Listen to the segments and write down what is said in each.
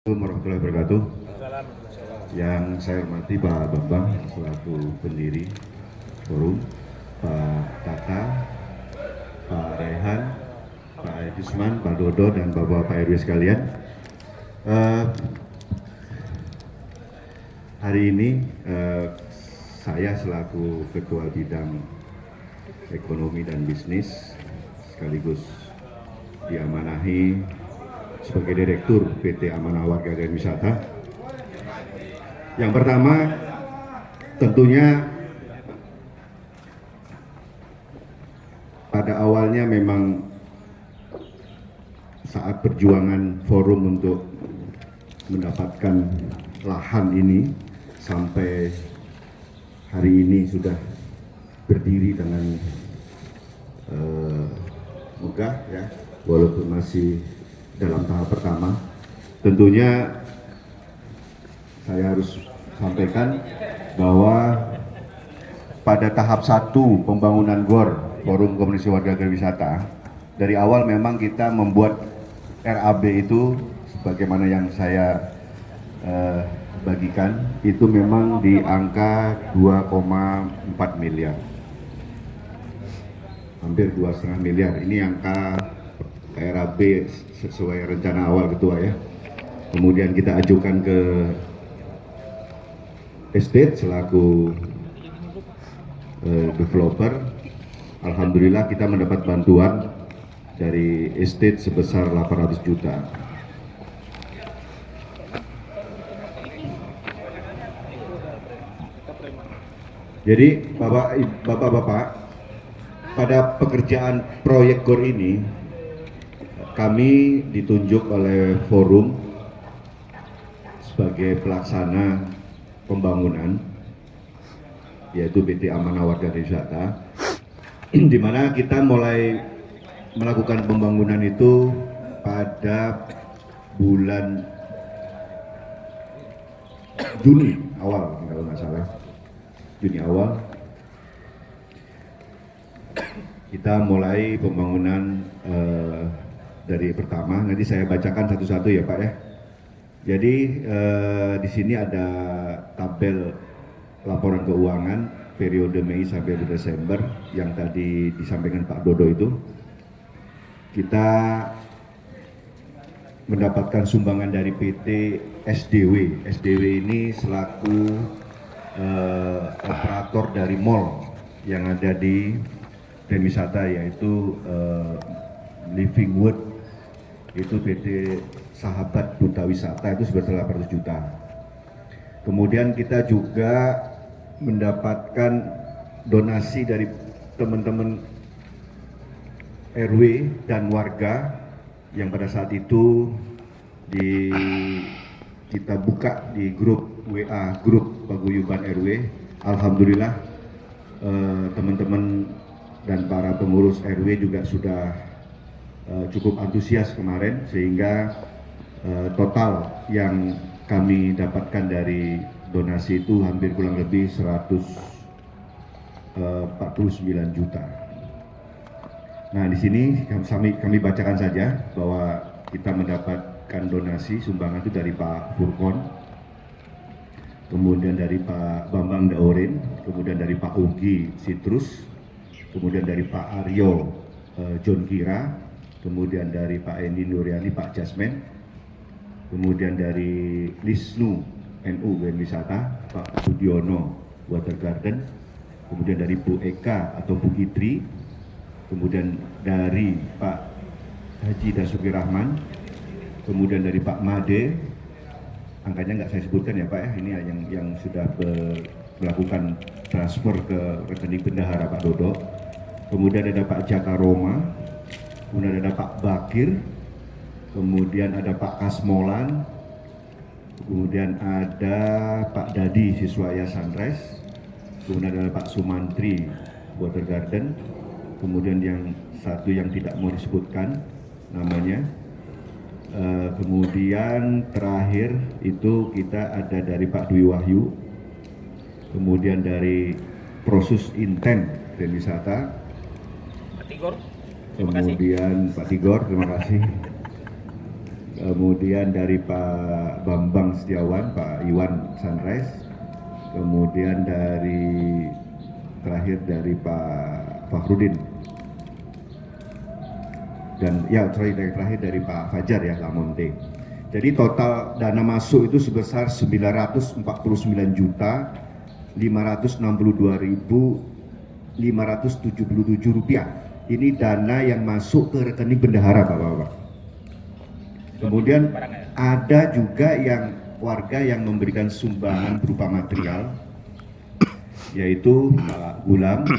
Assalamualaikum warahmatullahi wabarakatuh. Yang saya hormati Pak Bambang selaku pendiri forum, Pak Tata, Pak Rehan, Pak Edisman, Pak Dodo, dan Bapak RW sekalian. Hari ini saya selaku Ketua Bidang Ekonomi dan Bisnis sekaligus diamanahi sebagai Direktur PT Amanah Warga dan Wisata. Yang pertama, tentunya pada awalnya memang saat perjuangan forum untuk mendapatkan lahan ini sampai hari ini sudah berdiri dengan megah ya, walaupun masih dalam tahap pertama. Tentunya saya harus sampaikan bahwa pada tahap 1 pembangunan GOR, Forum Komunikasi Warga dan Wisata, dari awal memang kita membuat RAB itu sebagaimana yang saya bagikan, itu memang di angka 2,4 miliar, hampir 2,5 miliar. Ini angka RAB sesuai rencana awal Ketua ya. Kemudian kita ajukan ke estate selaku developer. Alhamdulillah kita mendapat bantuan dari estate sebesar 800 juta. Jadi Bapak-Bapak, pada pekerjaan proyek GOR ini kami ditunjuk oleh forum sebagai pelaksana pembangunan, yaitu PT Amanah Warga dan Wisata, di mana kita mulai melakukan pembangunan itu pada bulan Juni awal, kalau nggak salah, Juni awal kita mulai pembangunan dari pertama. Nanti saya bacakan satu-satu ya Pak ya. Jadi di sini ada tabel laporan keuangan periode Mei sampai Desember yang tadi disampaikan Pak Dodo itu. Kita mendapatkan sumbangan dari PT SDW. SDW ini selaku operator dari mall yang ada di dan wisata, yaitu Living Wood, itu PT Sahabat Duta Wisata, itu sebesar 800 juta. Kemudian kita juga mendapatkan donasi dari teman-teman RW dan warga yang pada saat itu kita buka di grup WA, grup Paguyuban RW. Alhamdulillah teman-teman dan para pengurus RW juga sudah cukup antusias kemarin, sehingga total yang kami dapatkan dari donasi itu hampir kurang lebih 149 juta. Nah, di sini kami bacakan saja bahwa kita mendapatkan donasi sumbangan itu dari Pak Furkon, kemudian dari Pak Bambang Daorin, kemudian dari Pak Ugi Citrus, kemudian dari Pak Aryo John Kira, kemudian dari Pak Endi Nuryani, Pak Jasmen, kemudian dari Lisnu NU dan Wisata, Pak Budiono Water Garden, kemudian dari Bu Eka atau Bu Kitri, kemudian dari Pak Haji Dasuki Rahman, kemudian dari Pak Made, angkanya nggak saya sebutkan ya Pak ya, ini yang sudah melakukan transfer ke rekening bendahara Pak Dodo. Kemudian ada Pak Jaka Roma, kemudian ada Pak Bakir, kemudian ada Pak Kasmolan, kemudian ada Pak Dadi Siswaya Sunrise, kemudian ada Pak Sumantri Water Garden, kemudian yang satu yang tidak mau disebutkan namanya. Kemudian terakhir itu kita ada dari Pak Dwi Wahyu, kemudian dari Prosus Inten dan Wisata, Pak Tigor, kemudian Pak Tigor, terima kasih. kemudian dari Pak Bambang Setiawan, Pak Iwan Sunrise, kemudian terakhir dari Pak Fakhrudin, dan terakhir dari Pak Fajar ya, Lamonte. Jadi total dana masuk itu sebesar 949.562.577 rupiah. Ini dana yang masuk ke rekening bendahara, Bapak-Bapak. Kemudian ada juga yang warga yang memberikan sumbangan berupa material, yaitu Pak Gulam,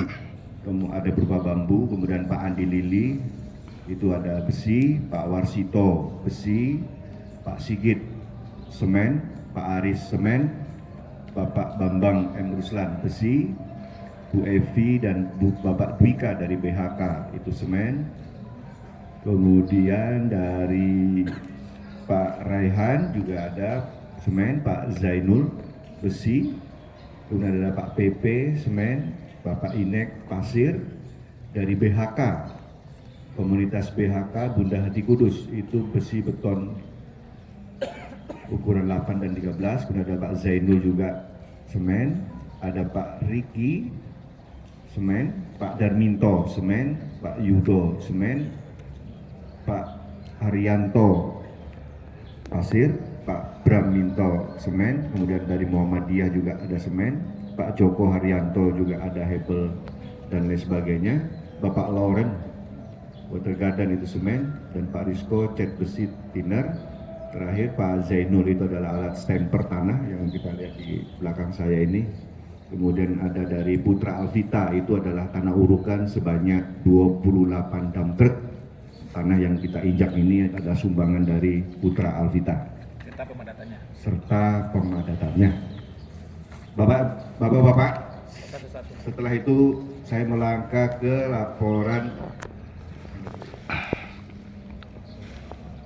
ada berupa bambu, kemudian Pak Andi Lili, itu ada besi, Pak Warsito besi, Pak Sigit semen, Pak Aris semen, Bapak Bambang M. Ruslan besi, Bu Evi dan Bapak Dwika dari BHK itu semen, kemudian dari Pak Raihan juga ada semen, Pak Zainul besi, kemudian ada Pak PP semen, Bapak Inek pasir, dari BHK komunitas BHK Bunda Hati Kudus itu besi beton ukuran 8 dan 13, kemudian ada Pak Zainul juga semen, ada Pak Riki semen, Pak Darminto semen, Pak Yudo semen, Pak Haryanto pasir, Pak Braminto semen, kemudian dari Muhammadiyah juga ada semen, Pak Joko Haryanto juga ada hebel dan lain sebagainya, Bapak Lauren Water Garden itu semen, dan Pak Rizko cat besi thinner. Terakhir Pak Zainul itu adalah alat stemper tanah yang kita lihat di belakang saya ini. Kemudian ada dari Putra Alvita, itu adalah tanah urukan sebanyak 28 dump truck. Tanah yang kita injak ini adalah sumbangan dari Putra Alvita. Serta pemadatannya. Bapak-bapak, setelah itu saya melangkah ke laporan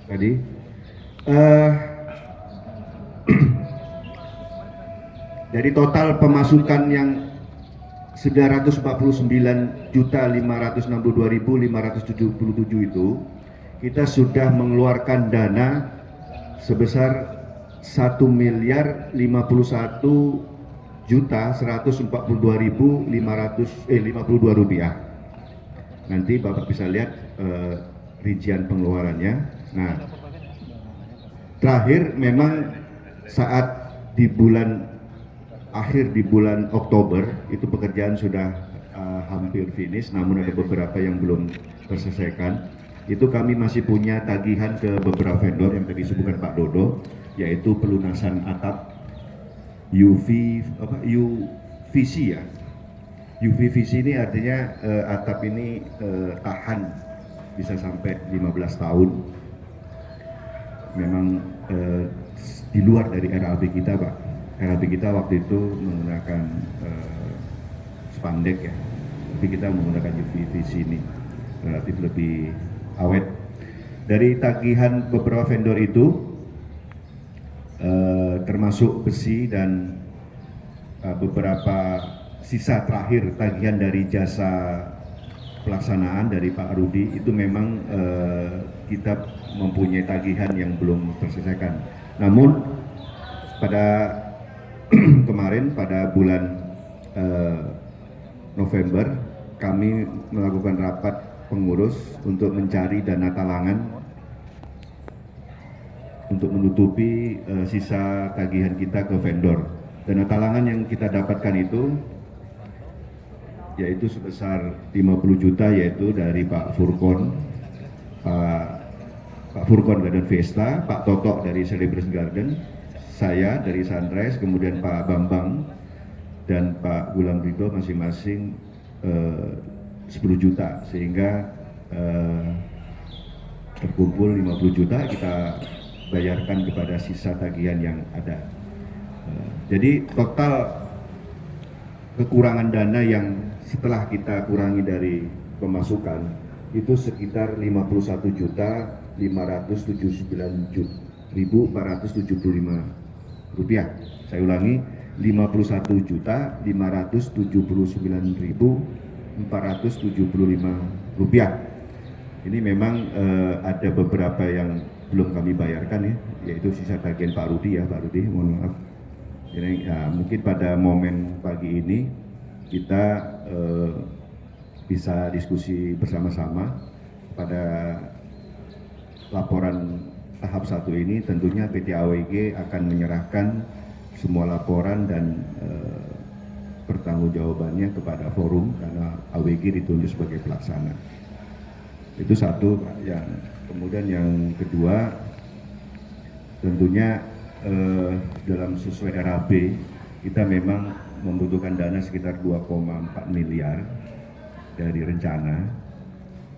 tadi. Dari total pemasukan yang 949.562.577 itu, kita sudah mengeluarkan dana sebesar 1.141.142.552 rupiah. Nanti Bapak bisa lihat rincian pengeluarannya. Nah, terakhir memang saat di akhir bulan Oktober itu pekerjaan sudah hampir finish, namun ada beberapa yang belum terselesaikan. Itu kami masih punya tagihan ke beberapa vendor yang tadi disebutkan Pak Dodo, yaitu pelunasan atap UVC ya. UVC ini artinya atap ini tahan bisa sampai 15 tahun. Memang di luar dari RAB kita, Pak. RAB kita waktu itu menggunakan spandek ya, tapi kita menggunakan UVC ini relatif lebih awet. Dari tagihan beberapa vendor itu termasuk besi dan beberapa sisa terakhir tagihan dari jasa pelaksanaan dari Pak Rudi, itu memang kita mempunyai tagihan yang belum terselesaikan. Namun pada kemarin pada bulan November kami melakukan rapat pengurus untuk mencari dana talangan untuk menutupi sisa tagihan kita ke vendor. Dana talangan yang kita dapatkan itu yaitu sebesar 50 juta, yaitu dari Pak Furkon, Pak Furkon Garden Vesta, Pak Toto dari Celebration Garden, saya dari Sunrise, kemudian Pak Bambang dan Pak Gulam Ridho masing-masing 10 juta, sehingga terkumpul 50 juta kita bayarkan kepada sisa tagihan yang ada. Jadi total kekurangan dana yang setelah kita kurangi dari pemasukan itu sekitar 51.579.475 rupiah. Saya ulangi, 51.579.475 rupiah. Ini memang ada beberapa yang belum kami bayarkan ya, yaitu sisa tagihan Pak Rudi ya, Pak Rudi, mohon maaf. Jadi ya, mungkin pada momen pagi ini kita bisa diskusi bersama-sama pada laporan tahap 1 ini. Tentunya PT AWG akan menyerahkan semua laporan dan pertanggungjawabannya kepada forum karena AWG ditunjuk sebagai pelaksana. Itu satu, Pak. Yang kemudian yang kedua, tentunya dalam sesuai RAB kita memang membutuhkan dana sekitar 2,4 miliar dari rencana.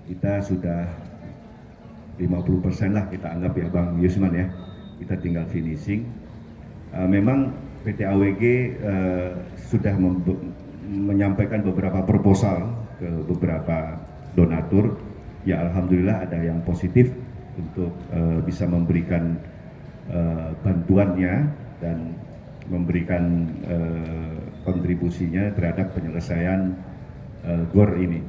Kita sudah 50% lah kita anggap ya Bang Yusman ya, kita tinggal finishing. Memang PT AWG sudah menyampaikan beberapa proposal ke beberapa donatur. Ya alhamdulillah ada yang positif untuk bisa memberikan bantuannya dan memberikan kontribusinya terhadap penyelesaian GOR ini.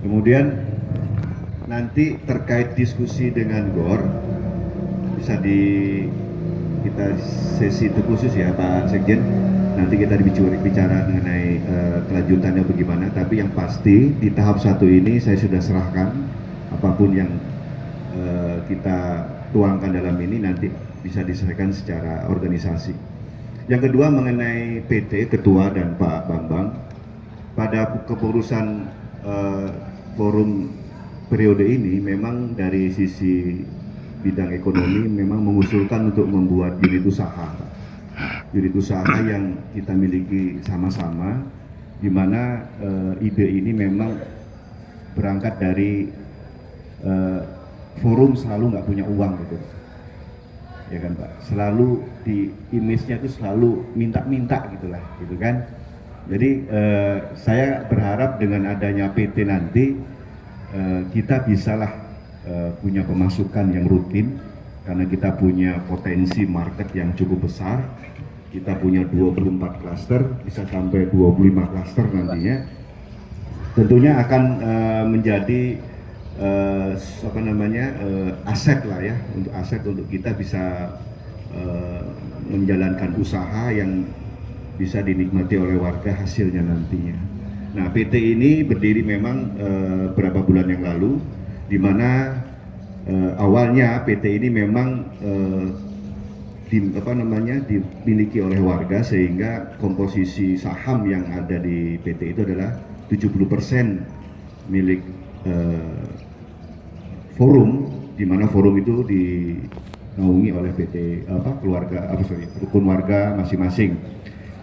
Kemudian nanti terkait diskusi dengan GOR bisa kita sesi itu khusus ya Pak Sekjen. Nanti kita bicara mengenai kelanjutannya bagaimana. Tapi yang pasti di tahap 1 ini saya sudah serahkan apapun yang kita tuangkan dalam ini nanti bisa diselesaikan secara organisasi. Yang kedua mengenai PT Ketua dan Pak Bambang, pada kepengurusan forum periode ini memang dari sisi bidang ekonomi memang mengusulkan untuk membuat unit usaha. Unit usaha yang kita miliki sama-sama, di mana ide ini memang berangkat dari forum selalu nggak punya uang gitu, ya kan Pak. Selalu di image-nya itu selalu minta-minta gitulah, gitu kan. Jadi saya berharap dengan adanya PT nanti kita bisalah punya pemasukan yang rutin karena kita punya potensi market yang cukup besar. Kita punya 24 klaster, bisa sampai 25 klaster nantinya. Tentunya akan menjadi aset lah ya, untuk kita bisa menjalankan usaha yang bisa dinikmati oleh warga hasilnya nantinya. Nah, PT ini berdiri memang beberapa bulan yang lalu, di mana awalnya PT ini memang dimiliki oleh warga, sehingga komposisi saham yang ada di PT itu adalah 70% milik forum, di mana forum itu dinaungi oleh PT rukun warga masing-masing.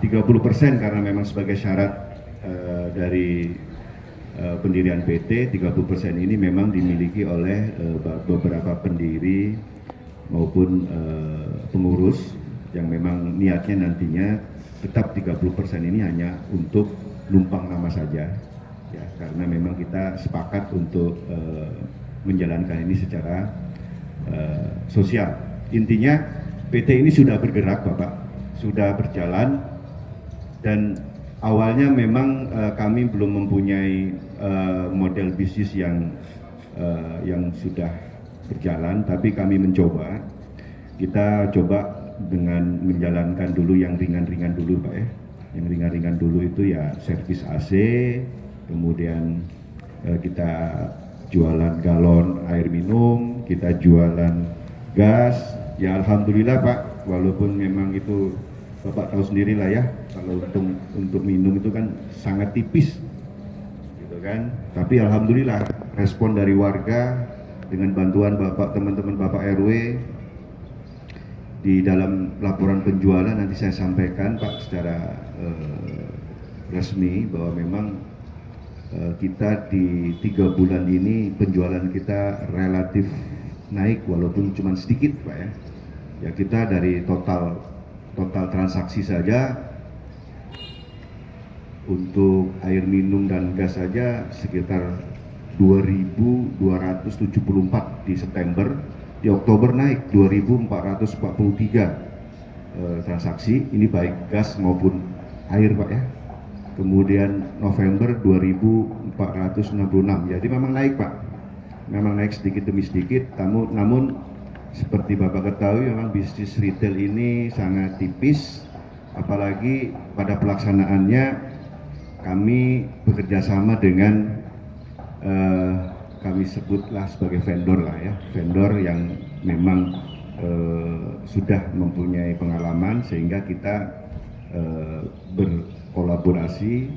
30% karena memang sebagai syarat dari pendirian PT, 30% ini memang dimiliki oleh beberapa pendiri maupun pengurus yang memang niatnya nantinya tetap 30% ini hanya untuk numpang nama saja ya, karena memang kita sepakat untuk menjalankan ini secara sosial. Intinya PT ini sudah bergerak Bapak, sudah berjalan, dan awalnya memang kami belum mempunyai model bisnis yang sudah berjalan, tapi kami mencoba. Kita coba dengan menjalankan dulu yang ringan-ringan dulu Pak ya. Yang ringan-ringan dulu itu ya servis AC, kemudian kita jualan galon air minum, kita jualan gas. Ya alhamdulillah Pak, walaupun memang itu Bapak tahu sendiri lah ya, kalau untuk minum itu kan sangat tipis gitu kan. Tapi alhamdulillah respon dari warga dengan bantuan Bapak, teman-teman Bapak RW, di dalam laporan penjualan nanti saya sampaikan Pak secara resmi bahwa memang kita di 3 bulan ini penjualan kita relatif naik walaupun cuma sedikit Pak ya. Ya kita dari total transaksi saja untuk air minum dan gas saja sekitar 2.274 di September. Di Oktober naik 2.443 transaksi, ini baik gas maupun air Pak ya. kemudian November 2.466. Jadi memang naik Pak, memang naik sedikit demi sedikit. Namun seperti Bapak ketahui memang bisnis retail ini sangat tipis, apalagi pada pelaksanaannya kami bekerja sama dengan kami sebutlah sebagai vendor lah ya, vendor yang memang sudah mempunyai pengalaman sehingga kita berkolaborasi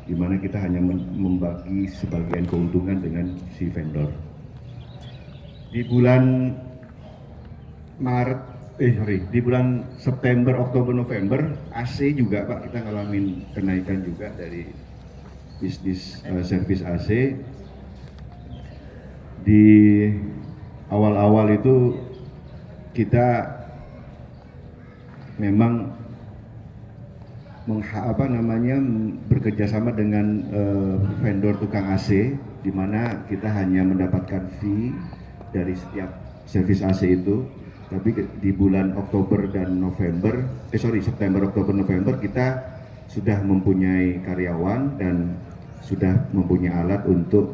di mana kita hanya membagi sebagian keuntungan dengan si vendor. Di bulan di bulan September, Oktober, November AC juga Pak, kita ngalamin kenaikan juga dari bisnis servis AC. Di awal-awal itu kita memang bekerjasama dengan vendor tukang AC, di mana kita hanya mendapatkan fee dari setiap servis AC itu. Tapi di bulan September, Oktober, November kita sudah mempunyai karyawan dan sudah mempunyai alat untuk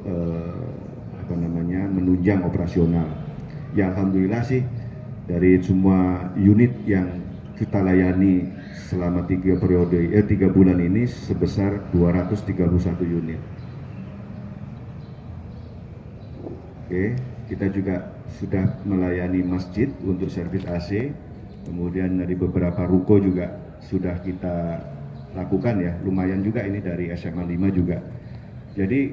menunjang operasional. Ya alhamdulillah sih dari semua unit yang kita layani selama 3 bulan ini sebesar 231 unit. Oke, kita juga sudah melayani masjid untuk servis AC, kemudian dari beberapa ruko juga sudah kita lakukan ya, lumayan juga ini dari SMA 5 juga. Jadi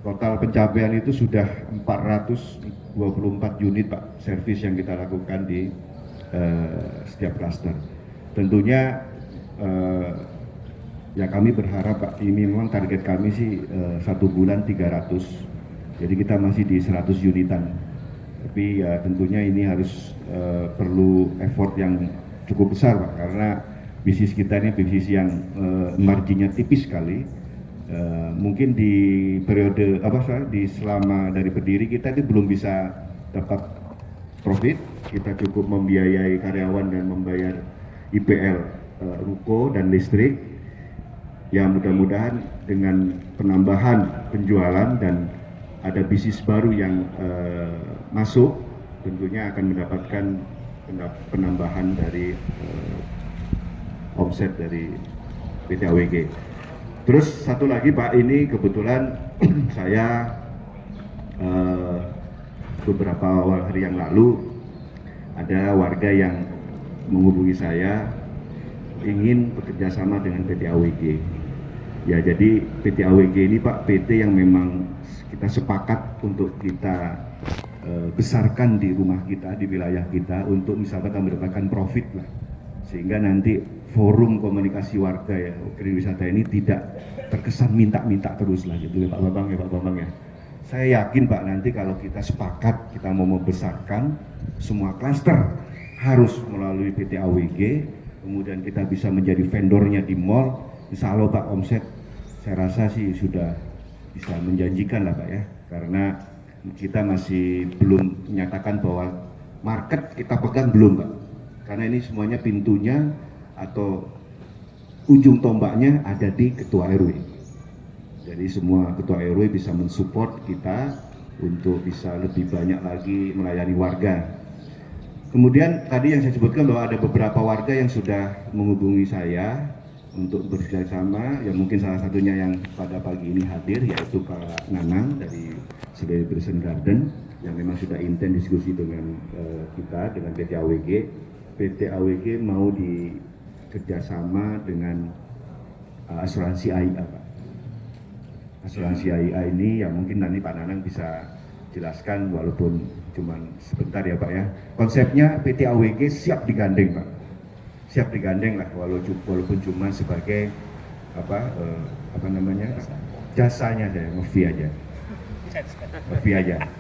total pencapaian itu sudah 424 unit Pak servis yang kita lakukan di setiap klaster. Tentunya ya kami berharap Pak, ini memang target kami sih 1 bulan 300. Jadi kita masih di 100 unitan, tapi ya tentunya ini harus perlu effort yang cukup besar Pak, karena bisnis kita ini bisnis yang marginnya tipis sekali. Mungkin di periode selama dari berdiri kita itu belum bisa dapat profit, kita cukup membiayai karyawan dan membayar IPL ruko dan listrik. Ya mudah-mudahan dengan penambahan penjualan dan ada bisnis baru yang masuk, tentunya akan mendapatkan penambahan dari omset dari PT AWG. Terus satu lagi Pak, ini kebetulan saya beberapa hari yang lalu ada warga yang menghubungi saya ingin bekerja sama dengan PT AWG. Ya jadi PT AWG ini Pak, PT yang memang kita sepakat untuk kita besarkan di rumah kita, di wilayah kita, untuk misalkan mendapatkan profit lah, sehingga nanti forum komunikasi warga ya Kri Wisata ini tidak terkesan minta-minta terus lah gitu ya Pak Bambang ya. Saya yakin Pak, nanti kalau kita sepakat kita mau membesarkan semua klaster harus melalui PT AWG, kemudian kita bisa menjadi vendornya di mall, insya Allah Pak omset saya rasa sih sudah bisa menjanjikan lah Pak ya, karena kita masih belum menyatakan bahwa market kita pegang belum Pak, karena ini semuanya pintunya atau ujung tombaknya ada di Ketua RW. Jadi semua Ketua RW bisa mensupport kita untuk bisa lebih banyak lagi melayani warga. Kemudian tadi yang saya sebutkan bahwa ada beberapa warga yang sudah menghubungi saya untuk bekerjasama, ya mungkin salah satunya yang pada pagi ini hadir yaitu Pak Nanang dari Celebration Garden yang memang sudah intens diskusi dengan kita, dengan PT AWG. PT AWG mau dikerjasama dengan asuransi AIA Pak. Asuransi AIA ini ya mungkin nanti Pak Nanang bisa jelaskan walaupun cuman sebentar ya Pak ya. Konsepnya PT AWG siap digandeng Pak. Siap digandeng lah walaupun cuma sebagai jasanya saya nge-fee aja.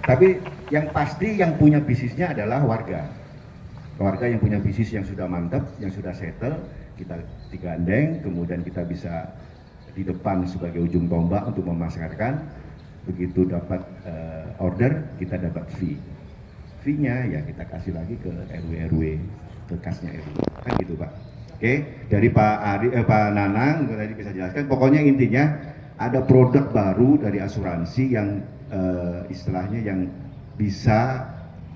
Tapi yang pasti yang punya bisnisnya adalah warga yang punya bisnis yang sudah mantap, yang sudah settle, kita digandeng, kemudian kita bisa di depan sebagai ujung tombak untuk memasarkan. Begitu dapat order, kita dapat fee-nya ya kita kasih lagi ke RW ke kasnya RW, kan gitu Pak. Oke, dari Pak Nanang tadi bisa jelaskan. Pokoknya intinya ada produk baru dari asuransi yang istilahnya yang bisa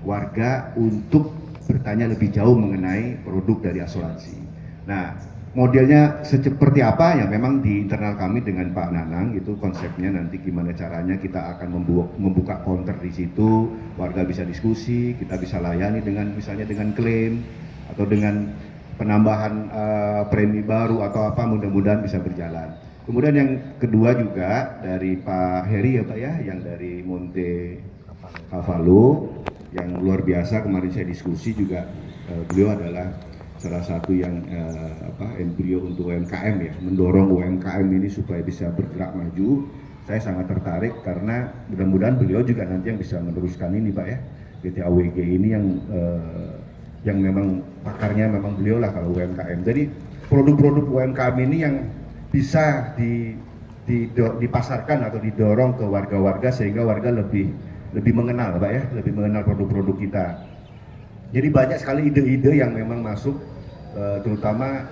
warga untuk bertanya lebih jauh mengenai produk dari asuransi. Nah, modelnya seperti apa ya memang di internal kami dengan Pak Nanang itu konsepnya nanti gimana caranya kita akan membuka counter di situ, warga bisa diskusi, kita bisa layani dengan misalnya dengan klaim atau dengan penambahan premi baru atau apa, mudah-mudahan bisa berjalan. Kemudian yang kedua juga dari Pak Heri ya Pak ya, yang dari Monte Cavallo yang luar biasa, kemarin saya diskusi juga beliau adalah salah satu yang embrio untuk UMKM ya, mendorong UMKM ini supaya bisa bergerak maju. Saya sangat tertarik karena mudah-mudahan beliau juga nanti yang bisa meneruskan ini Pak ya, PTAWG ini yang memang pakarnya memang beliau lah kalau UMKM. Jadi produk-produk UMKM ini yang bisa dipasarkan atau didorong ke warga-warga sehingga warga lebih mengenal Pak ya, lebih mengenal produk-produk kita. Jadi banyak sekali ide-ide yang memang masuk, terutama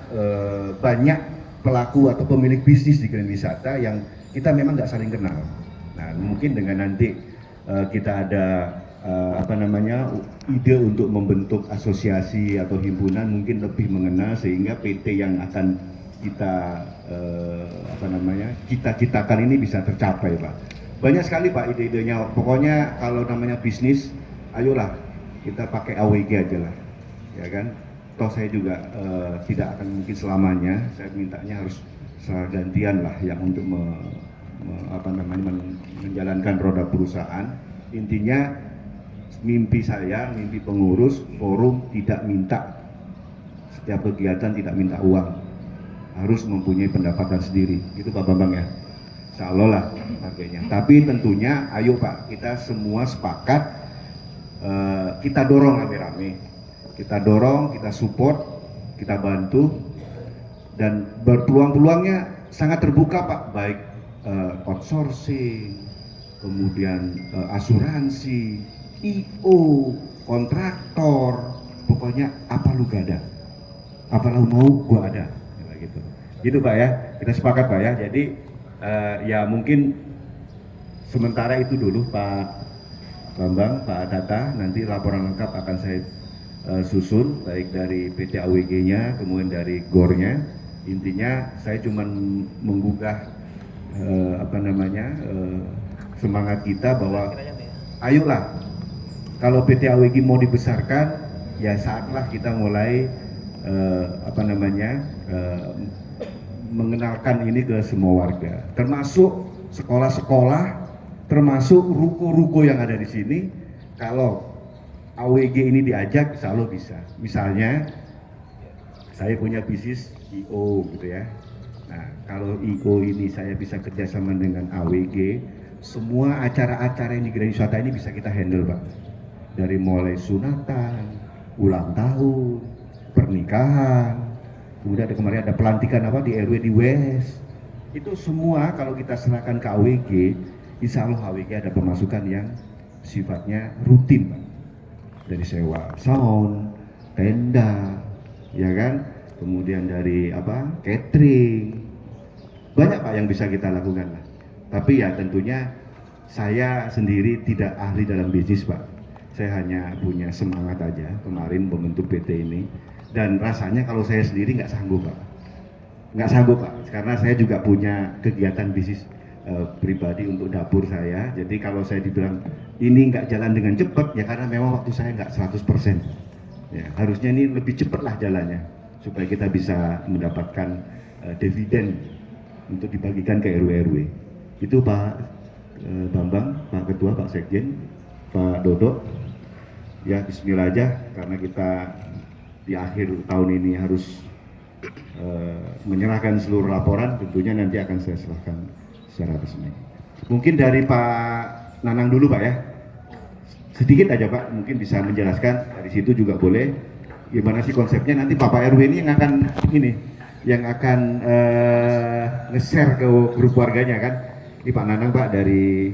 banyak pelaku atau pemilik bisnis di Grand Wisata yang kita memang nggak saling kenal. Nah mungkin dengan nanti kita ada ide untuk membentuk asosiasi atau himpunan mungkin lebih mengenal sehingga PT yang akan kita cita-citakan ini bisa tercapai Pak. Banyak sekali Pak ide-idenya. Pokoknya kalau namanya bisnis, ayolah kita pakai AWG aja lah, ya kan? Toh saya juga tidak akan mungkin selamanya. Saya mintanya harus gantian lah yang untuk menjalankan roda perusahaan. Intinya mimpi saya, mimpi pengurus forum tidak minta setiap kegiatan tidak minta uang, harus mempunyai pendapatan sendiri. Itu Pak Bambang ya. Insya Allah lah harganya. Tapi tentunya ayo Pak, kita semua sepakat, kita dorong rame-rame, kita dorong, kita support, kita bantu, dan berpeluang-peluangnya sangat terbuka Pak, baik outsourcing, kemudian asuransi, IO, kontraktor, pokoknya apa lu gak ada, apa lu mau gua ada, gitu. Gitu Pak ya, kita sepakat Pak ya. Jadi ya mungkin sementara itu dulu Pak Bambang, Pak Data, nanti laporan lengkap akan saya susun baik dari PT AWG-nya, kemudian dari GOR-nya. Intinya saya cuma menggugah semangat kita bahwa ayolah kalau PT AWG mau dibesarkan, ya saatlah kita mulai mengenalkan ini ke semua warga, termasuk sekolah-sekolah, termasuk ruko-ruko yang ada di sini. Kalau AWG ini diajak, insya Allah bisa. Misalnya saya punya bisnis IO gitu ya. Nah kalau IO ini saya bisa kerjasama dengan AWG, semua acara-acara yang di Grand Wisata ini bisa kita handle Pak. Dari mulai sunatan, ulang tahun, pernikahan, kemudian kemarin ada pelantikan di RW di West. Itu semua kalau kita serahkan ke AWG, insya Allah AWG ada pemasukan yang sifatnya rutin Pak. Dari sewa sound, tenda, ya kan, kemudian dari catering, banyak Pak yang bisa kita lakukan lah. Tapi ya tentunya saya sendiri tidak ahli dalam bisnis Pak. Saya hanya punya semangat aja kemarin membentuk PT ini, dan rasanya kalau saya sendiri nggak sanggup Pak, nggak sanggup Pak, karena saya juga punya kegiatan bisnis pribadi untuk dapur saya. Jadi kalau saya dibilang ini nggak jalan dengan cepat, ya karena memang waktu saya nggak 100%. Ya, harusnya ini lebih cepat lah jalannya, supaya kita bisa mendapatkan dividen untuk dibagikan ke RW-RW. Itu Pak Bambang, Pak Ketua, Pak Sekjen, Pak Dodo. Ya bismillah aja, karena kita di akhir tahun ini harus menyerahkan seluruh laporan, tentunya nanti akan saya serahkan secara resmi. Mungkin dari Pak Nanang dulu Pak ya, sedikit aja Pak, mungkin bisa menjelaskan dari situ juga boleh gimana sih konsepnya. Nanti Bapak RW ini yang akan nge-share ke grup warganya kan. Ini Pak Nanang Pak dari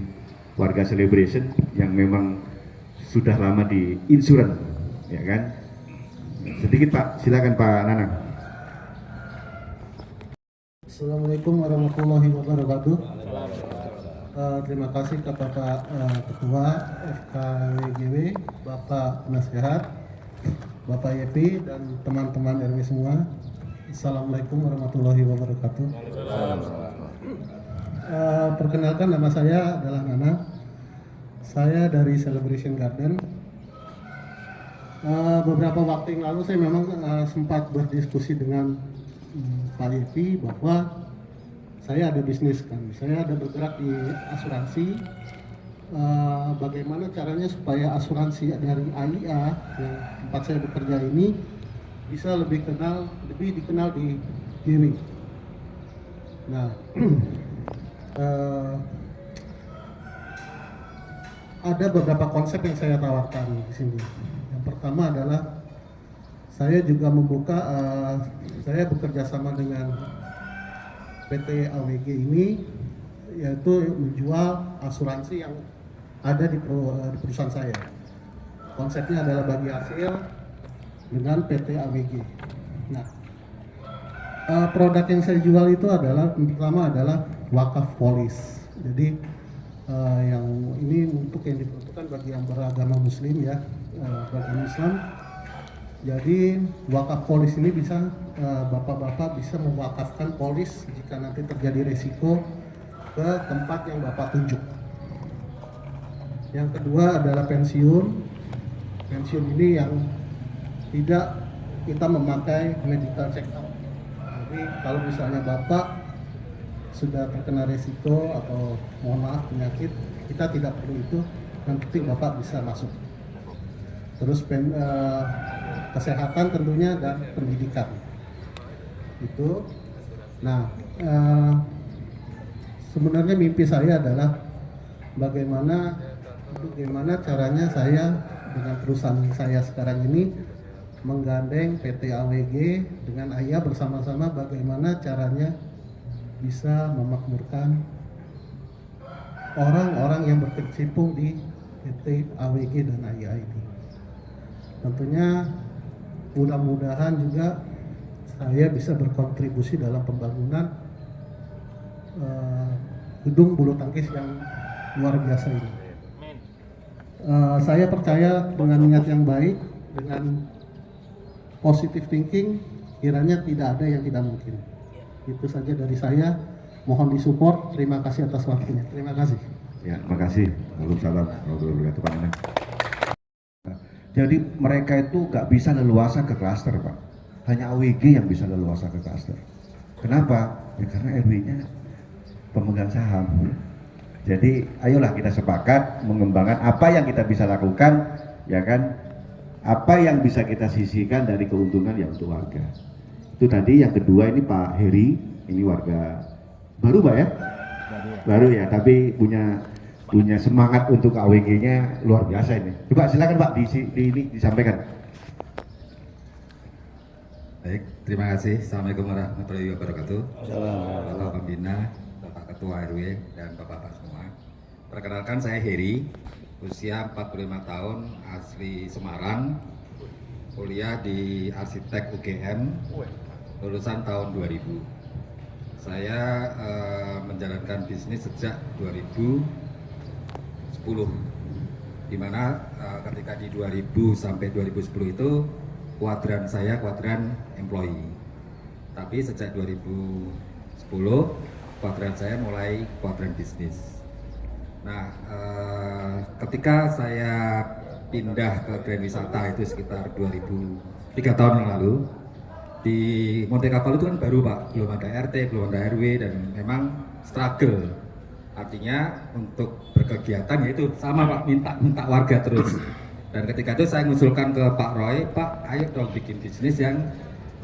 Warga Celebration yang memang sudah lama di insurans, ya kan. Sedikit Pak, silakan Pak Nanang. Assalamualaikum warahmatullahi wabarakatuh. Terima kasih kepada Ketua FKWGW, Bapak Penasehat, Bapak Yepi, dan teman-teman RW semua. Assalamualaikum warahmatullahi wabarakatuh. Perkenalkan, nama saya adalah Nana. Saya dari Celebration Garden. Beberapa waktu yang lalu saya memang sempat berdiskusi dengan Pak Yepi bahwa saya ada bisnis kan, saya ada bergerak di asuransi. Bagaimana caranya supaya asuransi dari AIA yang tempat saya bekerja ini bisa lebih dikenal di GW. Nah, ada beberapa konsep yang saya tawarkan di sini. Yang pertama adalah saya juga membuka, saya bekerja sama dengan PT AWG ini, yaitu menjual asuransi yang ada di perusahaan saya. Konsepnya adalah bagi hasil dengan PT AWG. Nah, produk yang saya jual itu adalah, yang pertama adalah wakaf polis. Jadi yang ini untuk yang diperuntukkan bagi yang beragama Muslim ya, beragama Islam. Jadi wakaf polis ini bisa bapak-bapak bisa mewakafkan polis jika nanti terjadi resiko ke tempat yang bapak tunjuk. Yang kedua adalah pensiun. Pensiun ini yang tidak kita memakai medical check up. Jadi kalau misalnya bapak sudah terkena resiko atau mohon maaf penyakit, kita tidak perlu itu. Yang penting bapak bisa masuk. Terus kesehatan tentunya dan pendidikan itu. Nah, sebenarnya mimpi saya adalah bagaimana caranya saya dengan perusahaan saya sekarang ini menggandeng PT AWG dengan AIA bersama-sama, bagaimana caranya bisa memakmurkan orang-orang yang berkecimpung di PT AWG dan AIA ini. Tentunya mudah-mudahan juga saya bisa berkontribusi dalam pembangunan gedung bulu tangkis yang luar biasa ini. Saya percaya dengan niat yang baik, dengan positive thinking, kiranya tidak ada yang tidak mungkin. Itu saja dari saya. Mohon disupport. Terima kasih atas waktunya. Terima kasih. Ya, terima kasih. Waalaikumsalam warahmatullahi wabarakatuh. Jadi mereka itu nggak bisa leluasa ke klaster, Pak. Hanya AWG yang bisa leluasa ke klaster. Kenapa? Ya karena RW-nya pemegang saham. Jadi ayolah kita sepakat mengembangkan apa yang kita bisa lakukan, ya kan? Apa yang bisa kita sisihkan dari keuntungan yang untuk warga. Itu tadi. Yang kedua ini Pak Heri, ini warga baru Pak ya? Baru ya, tapi punya semangat untuk AWG-nya luar biasa ini. Coba silakan Pak disampaikan. Baik, terima kasih. Assalamualaikum warahmatullahi wabarakatuh. Bapak Pembina, Bapak Ketua RW, dan Bapak-Bapak semua. Perkenalkan, saya Heri, usia 45 tahun, asli Semarang, kuliah di Arsitek UGM, lulusan tahun 2000. Saya menjalankan bisnis sejak 2010, di mana ketika di 2000 sampai 2010 itu kuadran saya kuadran employee. Tapi sejak 2010 kuadran saya mulai kuadran bisnis. Nah, ketika saya pindah ke Grand Wisata itu sekitar 3 tahun yang lalu, di Monte Cavallo itu kan baru Pak, belum ada RT, belum ada RW, dan memang struggle. Artinya untuk berkegiatan yaitu sama Pak, minta warga terus. Dan ketika itu saya mengusulkan ke Pak Roy, Pak ayo dong bikin bisnis yang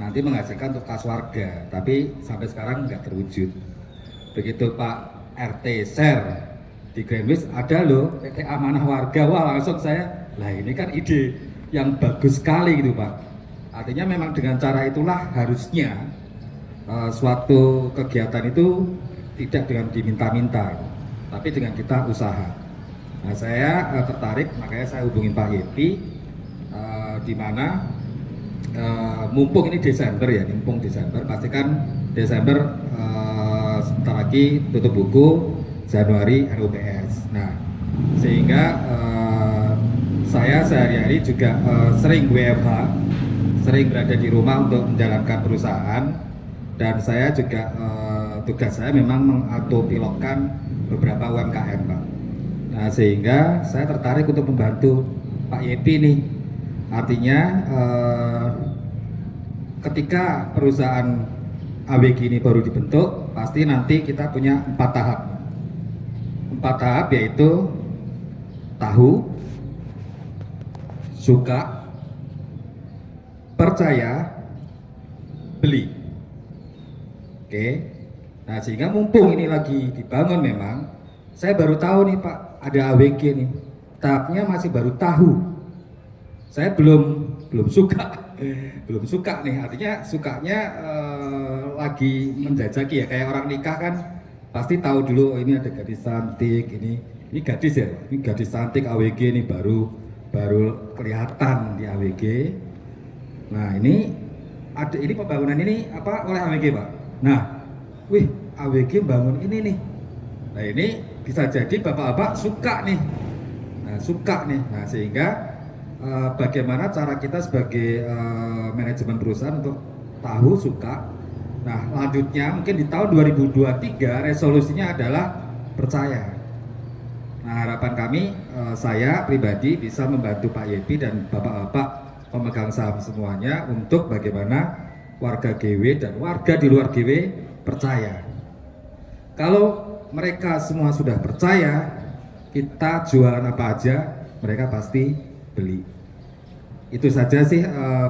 nanti menghasilkan untuk kas warga. Tapi sampai sekarang nggak terwujud. Begitu Pak RT share di Greenwich ada loh PT Amanah Warga, wah langsung saya, lah ini kan ide yang bagus sekali gitu Pak. Artinya memang dengan cara itulah harusnya suatu kegiatan itu tidak dengan diminta-minta, tapi dengan kita usaha. Nah, saya tertarik, makanya saya hubungin Pak Yepi, di mana mumpung ini Desember ya, mumpung Desember, pastikan Desember sebentar lagi tutup buku, Januari RUPS. Nah, sehingga saya sehari-hari juga sering WFH, sering berada di rumah untuk menjalankan perusahaan, dan saya juga tugas saya memang mengautopilotkan beberapa UMKM, Pak. Nah, sehingga saya tertarik untuk membantu Pak Yepi nih. Artinya ketika perusahaan AWG ini baru dibentuk, pasti nanti kita punya 4 tahap. 4 tahap yaitu tahu, suka, percaya, beli. Oke. Nah, sehingga mumpung ini lagi dibangun memang, saya baru tahu nih Pak, ada AWG nih. Tahapnya masih baru tahu. Saya belum suka. Belum suka nih, artinya sukanya lagi menjajaki ya, kayak orang nikah kan pasti tahu dulu, oh, ini ada gadis cantik, ini gadis ya, ini gadis cantik AWG ini baru kelihatan di AWG. Nah, ini pembangunan ini apa oleh AWG, Pak. Nah, wih, AWG bangun ini nih. Nah, ini bisa jadi bapak-bapak suka nih. Nah, suka nih. Nah, sehingga bagaimana cara kita sebagai manajemen perusahaan untuk tahu, suka. Nah, lanjutnya mungkin di tahun 2023 resolusinya adalah percaya. Nah, harapan kami, saya pribadi bisa membantu Pak Yepi dan bapak-bapak pemegang saham semuanya untuk bagaimana warga GW dan warga di luar GW percaya. Kalau mereka semua sudah percaya, kita jualan apa aja, mereka pasti beli. Itu saja sih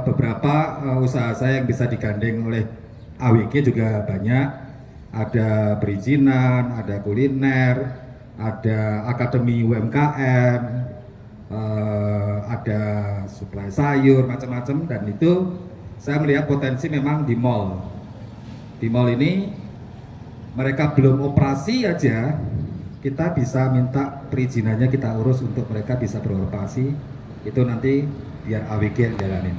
beberapa usaha saya yang bisa digandeng oleh AWG juga banyak. Ada perizinan, ada kuliner, ada akademi UMKM, ada suplai sayur, macam-macam. Dan itu saya melihat potensi memang di mall. Di mall ini mereka belum operasi aja, kita bisa minta perizinannya, kita urus untuk mereka bisa beroperasi. Itu nanti biar AWG yang jalanin.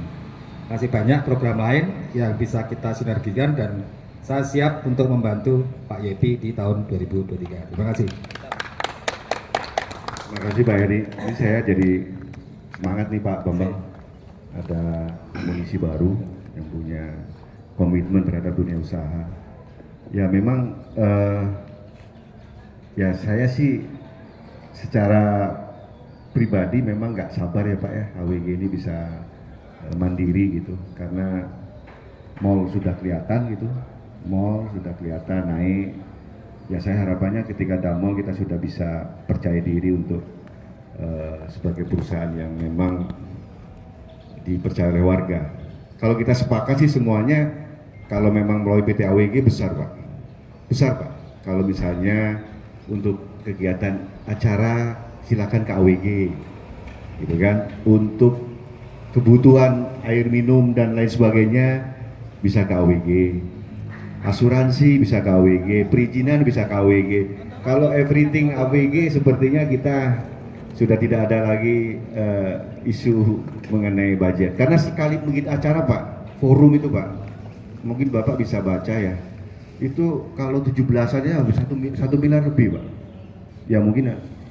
Masih banyak program lain yang bisa kita sinergikan dan saya siap untuk membantu Pak Yepi di tahun 2023. Terima kasih. Terima kasih Pak Heri. Ini saya jadi semangat nih Pak Bambang. Ada amunisi baru yang punya komitmen terhadap dunia usaha. Ya memang ya saya sih secara pribadi memang nggak sabar ya Pak ya, AWG ini bisa mandiri gitu, karena mall sudah kelihatan gitu, mall sudah kelihatan naik. Ya saya harapannya ketika ada mall kita sudah bisa percaya diri untuk sebagai perusahaan yang memang dipercaya oleh warga. Kalau kita sepakat sih semuanya, kalau memang melalui PT AWG besar Pak, besar Pak. Kalau misalnya untuk kegiatan acara silakan ke AWG, gitu kan. Untuk kebutuhan air minum dan lain sebagainya bisa ke AWG, asuransi bisa ke AWG, perizinan bisa ke AWG. Kalau everything AWG sepertinya kita sudah tidak ada lagi isu mengenai budget. Karena sekali begitu acara Pak, forum itu Pak, mungkin Bapak bisa baca ya, itu kalau 17-annya habis 1 miliar lebih Pak. Ya mungkin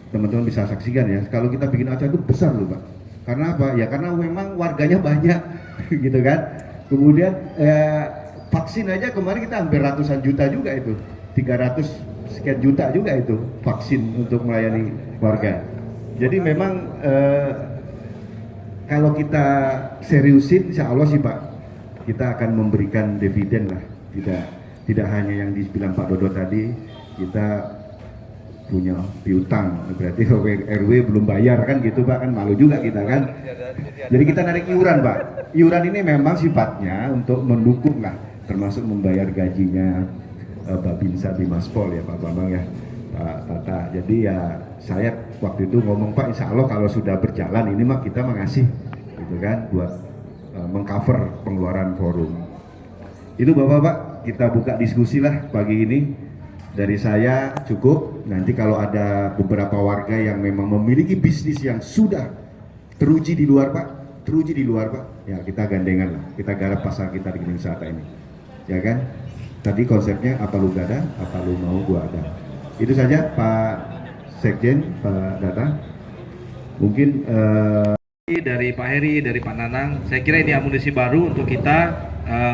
teman-teman bisa saksikan ya, kalau kita bikin acara itu besar loh Pak. Karena apa? Ya karena memang warganya banyak gitu kan. Kemudian vaksin aja kemarin kita hampir ratusan juta juga itu, 300 sekian juta juga itu vaksin untuk melayani warga. Jadi memang kalau kita seriusin, insya Allah sih Pak, kita akan memberikan dividen lah. Tidak hanya yang dibilang Pak Dodo tadi, kita punya piutang, berarti RW belum bayar kan gitu Pak, kan malu juga kita kan. Jadi kita narik iuran Pak. Iuran ini memang sifatnya untuk mendukung lah, termasuk membayar gajinya Babinsa Bimaspol ya Pak Bambang ya, Pak Tata. Jadi ya saya waktu itu ngomong Pak, insya Allah kalau sudah berjalan ini mah kita mengasih gitu kan, buat mengcover pengeluaran forum. Itu Bapak-Bapak, kita buka diskusi lah pagi ini. Dari saya cukup. Nanti kalau ada beberapa warga yang memang memiliki bisnis yang sudah teruji di luar Pak, ya kita gandengan lah, kita garap pasar kita di wisata ini, ya kan. tadi konsepnya apa lu gak ada, apa lu mau gua ada. Itu saja Pak Sekjen, Pak Data. Mungkin dari Pak Heri, dari Pak Nanang, saya kira ini amunisi baru untuk kita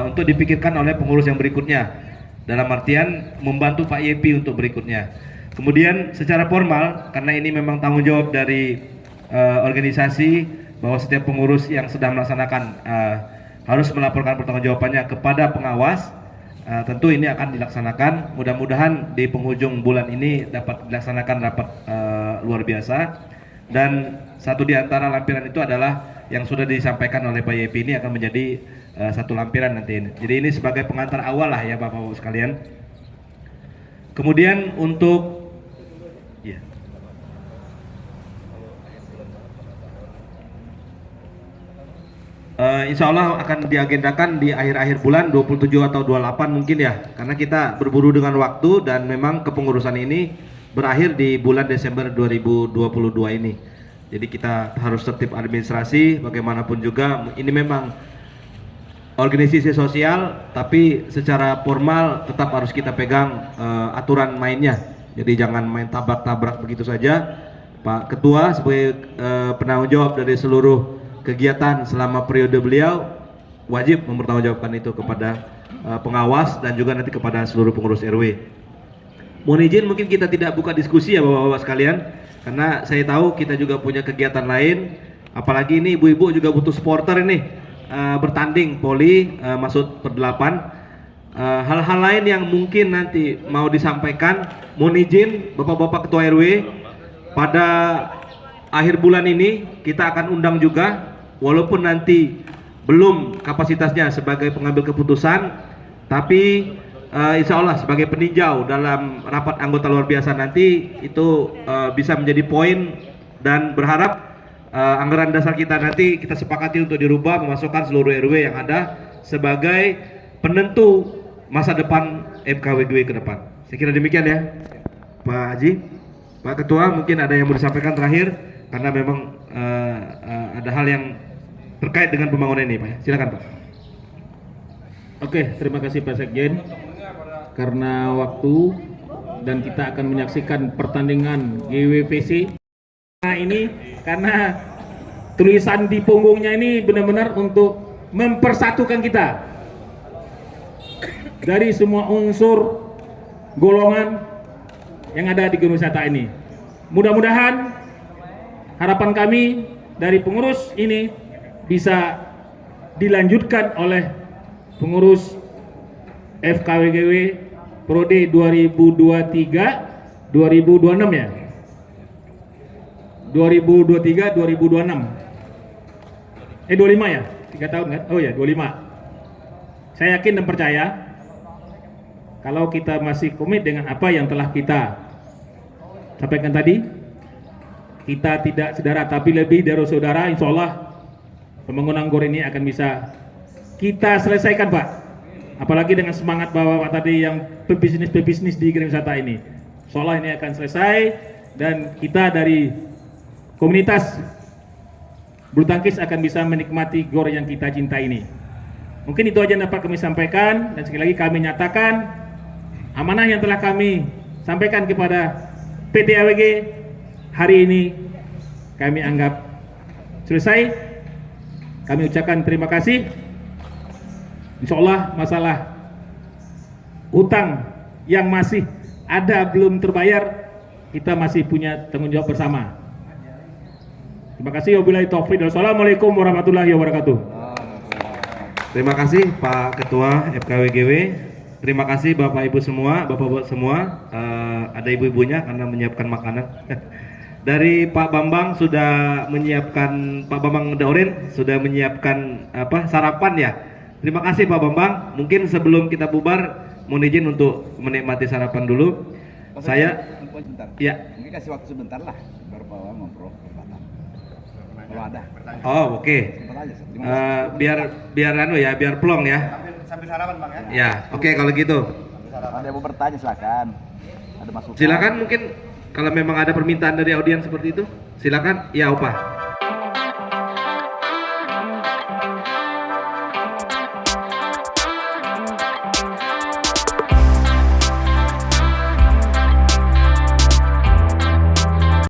untuk dipikirkan oleh pengurus yang berikutnya, dalam artian membantu Pak Yepi untuk berikutnya. Kemudian secara formal, karena ini memang tanggung jawab dari organisasi, bahwa setiap pengurus yang sedang melaksanakan harus melaporkan pertanggungjawabannya kepada pengawas. Tentu ini akan dilaksanakan, mudah-mudahan di penghujung bulan ini dapat dilaksanakan rapat luar biasa. Dan satu di antara lampiran itu adalah yang sudah disampaikan oleh Pak Yepi, ini akan menjadi satu lampiran nanti ini. Jadi ini sebagai pengantar awal lah ya Bapak-Bapak sekalian. Kemudian untuk ya. Insya Allah akan diagendakan di akhir-akhir bulan 27 atau 28 mungkin ya, karena kita berburu dengan waktu dan memang kepengurusan ini berakhir di bulan Desember 2022 ini. Jadi kita harus tertib administrasi, bagaimanapun juga ini memang organisasi sosial, tapi secara formal tetap harus kita pegang aturan mainnya. Jadi jangan main tabrak-tabrak begitu saja. Pak Ketua sebagai penanggung jawab dari seluruh kegiatan selama periode beliau wajib mempertanggungjawabkan itu kepada pengawas dan juga nanti kepada seluruh pengurus RW. Mohon izin mungkin kita tidak buka diskusi ya Bapak-Bapak sekalian, karena saya tahu kita juga punya kegiatan lain, apalagi ini ibu-ibu juga butuh supporter ini, bertanding poli, maksud per-8. Hal-hal lain yang mungkin nanti mau disampaikan, mohon izin Bapak-Bapak Ketua RW, pada akhir bulan ini kita akan undang juga, walaupun nanti belum kapasitasnya sebagai pengambil keputusan, tapi insya Allah sebagai peninjau dalam rapat anggota luar biasa nanti itu bisa menjadi poin, dan berharap anggaran dasar kita nanti kita sepakati untuk dirubah, memasukkan seluruh RW yang ada sebagai penentu masa depan FKWGW ke depan. Saya kira demikian ya Pak Haji. Pak Ketua mungkin ada yang mau disampaikan terakhir, karena memang ada hal yang terkait dengan pembangunan ini Pak ya. Silakan Pak. Oke, terima kasih Pak Sekjen. Karena waktu dan kita akan menyaksikan pertandingan GWPC. Nah ini karena tulisan di punggungnya ini benar-benar untuk mempersatukan kita dari semua unsur golongan yang ada di Gunung Wisata ini. Mudah-mudahan harapan kami dari pengurus ini bisa dilanjutkan oleh pengurus FKWGW Prode 2023-2026 ya. 2023-2026. 25 ya? 3 tahun kan? Oh ya, 25. Saya yakin dan percaya kalau kita masih komit dengan apa yang telah kita sampaikan tadi, kita tidak saudara tapi lebih dari saudara, insya Allah pembangunan GOR ini akan bisa kita selesaikan Pak. Apalagi dengan semangat Bapak tadi yang pebisnis di Gunung Wisata ini. Insya Allah ini akan selesai, dan kita dari komunitas bulu tangkis akan bisa menikmati GOR yang kita cintai ini. Mungkin itu aja yang dapat kami sampaikan, dan sekali lagi kami nyatakan amanah yang telah kami sampaikan kepada PT AWG hari ini kami anggap selesai. Kami ucapkan terima kasih. Insya Allah masalah hutang yang masih ada belum terbayar, kita masih punya tanggung jawab bersama. Terima kasih. Wabillahi taufiq. Wassalamualaikum warahmatullahi wabarakatuh. Terima kasih Pak Ketua FKWGW. Terima kasih Bapak Ibu semua, Bapak-bapak semua. Ada ibu-ibunya karena menyiapkan makanan. Dari Pak Bambang sudah menyiapkan, Pak Bambang Daurin sudah menyiapkan sarapan ya. Terima kasih Pak Bambang. Mungkin sebelum kita bubar, mohon izin untuk menikmati sarapan dulu. Saya ya. Mungkin kasih waktu sebentar lah, baru bawa ngobrol berbatang. Kalau ada. Oh oke. Biar plong ya. Sambil sarapan Bang ya. Ya oke kalau gitu. Ada yang mau bertanya silakan. Ada masukan. Silakan, mungkin kalau memang ada permintaan dari audiens seperti itu, silakan. Ya Opa.